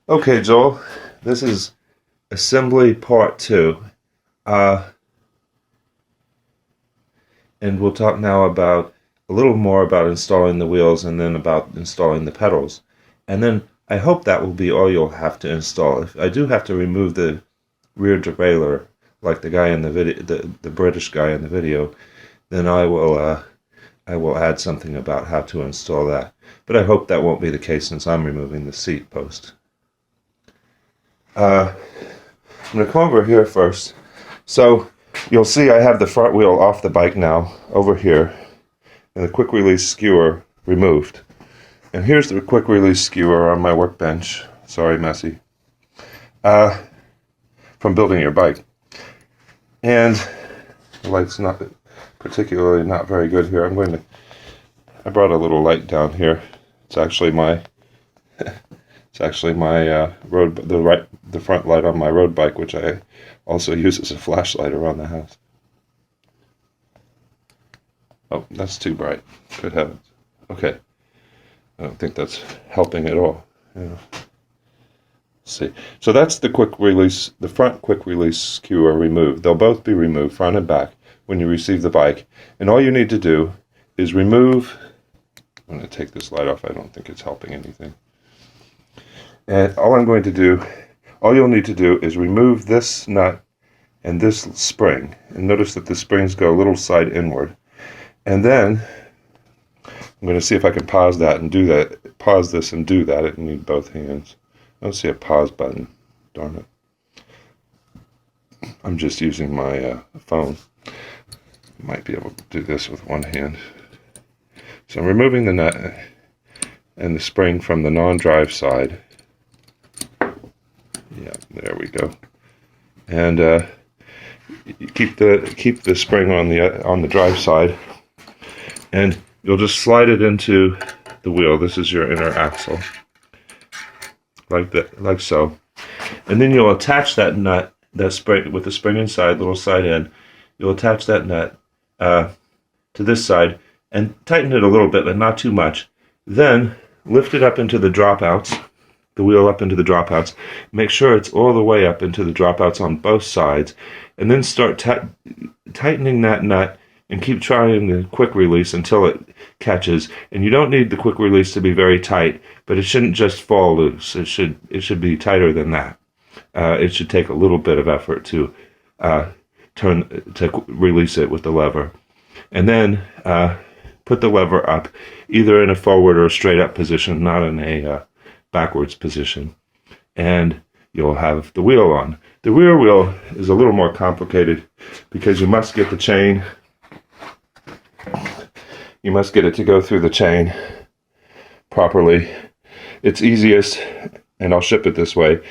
Okay, Joel, this is assembly part 2. Uh, and we'll talk now about a little more about installing the wheels and then about installing the pedals. And then I hope that will be all you'll have to install. If I do have to remove the rear derailleur, like the guy in the video, the British guy in the video, then I will add something about how to install that. But I hope that won't be the case since I'm removing the seat post. I'm going to come over here first. So you'll see I have the front wheel off the bike now, over here, and the quick release skewer removed. And here's the quick release skewer on my workbench. Sorry, messy. From building your bike. And the light's not particularly not very good here. I brought a little light down here. It's actually my the front light on my road bike, which I also use as a flashlight around the house. Oh, that's too bright. Good heavens. Okay. I don't think that's helping at all. Yeah. Let's see. So that's the quick release, the front quick release skewer removed. They'll both be removed, front and back, when you receive the bike. And all you need to do is remove. I'm going to take this light off. I don't think it's helping anything. And all you'll need to do is remove this nut and this spring. And notice that the springs go a little side inward. And then I'm going to see if I can pause that and do that. Pause this and do that. I need both hands. I don't see a pause button. Darn it. I'm just using my phone. Might be able to do this with one hand. So I'm removing the nut and the spring from the non-drive side. Yeah, there we go. And you keep the spring on the drive side, and you'll just slide it into the wheel. This is your inner axle, like that, like so. And then you'll attach that nut, that spring with the spring inside, little side end. You'll attach that nut to this side and tighten it a little bit, but not too much. Then lift it up into the dropouts. The wheel up into the dropouts. Make sure it's all the way up into the dropouts on both sides, and then start tightening that nut and keep trying the quick release until it catches. And you don't need the quick release to be very tight, but it shouldn't just fall loose. It should be tighter than that. It should take a little bit of effort to release it with the lever, and then put the lever up, either in a forward or a straight up position, not in a backwards position, and you'll have the wheel on. The rear wheel is a little more complicated because you must get the chain. You must get it to go through the chain properly. It's easiest, and I'll ship it this way,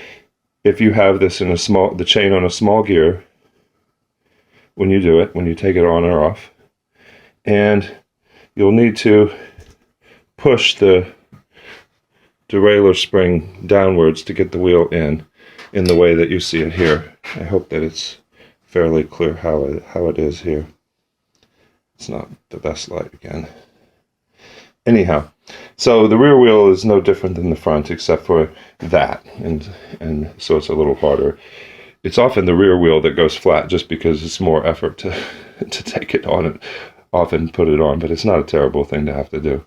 if you have this in the chain on a small gear when you do it, when you take it on or off, and you'll need to push the derailleur spring downwards to get the wheel in the way that you see it here. I hope that it's fairly clear how it is here. It's not the best light again. Anyhow, so the rear wheel is no different than the front except for that, and so it's a little harder. It's often the rear wheel that goes flat just because it's more effort to take it on and off and put it on, but it's not a terrible thing to have to do.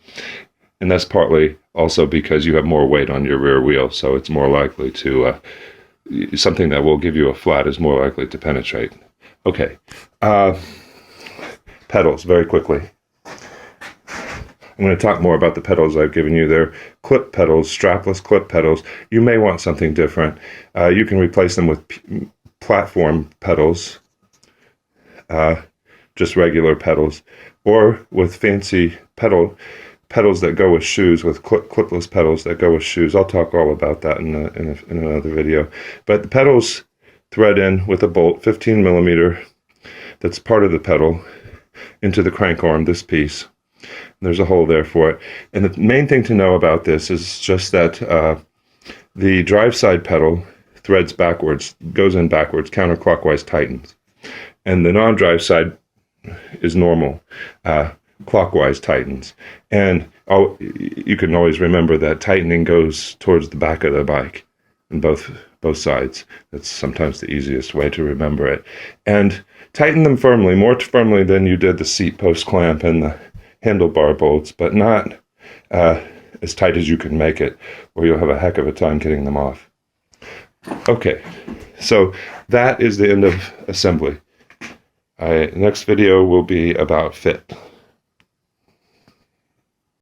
And that's partly also because you have more weight on your rear wheel, so it's more likely to, something that will give you a flat is more likely to penetrate. Okay, pedals, very quickly. I'm going to talk more about the pedals I've given you. They're clip pedals, strapless clip pedals. You may want something different. You can replace them with platform pedals, just regular pedals, or with fancy pedals that go with shoes, with clipless pedals that go with shoes. I'll talk all about that in another video. But the pedals thread in with a bolt, 15 millimeter, that's part of the pedal, into the crank arm, this piece. There's a hole there for it. And the main thing to know about this is just that the drive side pedal threads backwards, goes in backwards, counterclockwise tightens. And the non-drive side is normal, clockwise tightens. And you can always remember that tightening goes towards the back of the bike. on both sides. That's sometimes the easiest way to remember it. And tighten them firmly, more firmly than you did the seat post clamp and the handlebar bolts, but not as tight as you can make it, or you'll have a heck of a time getting them off. Okay, so that is the end of assembly. Next video will be about fit.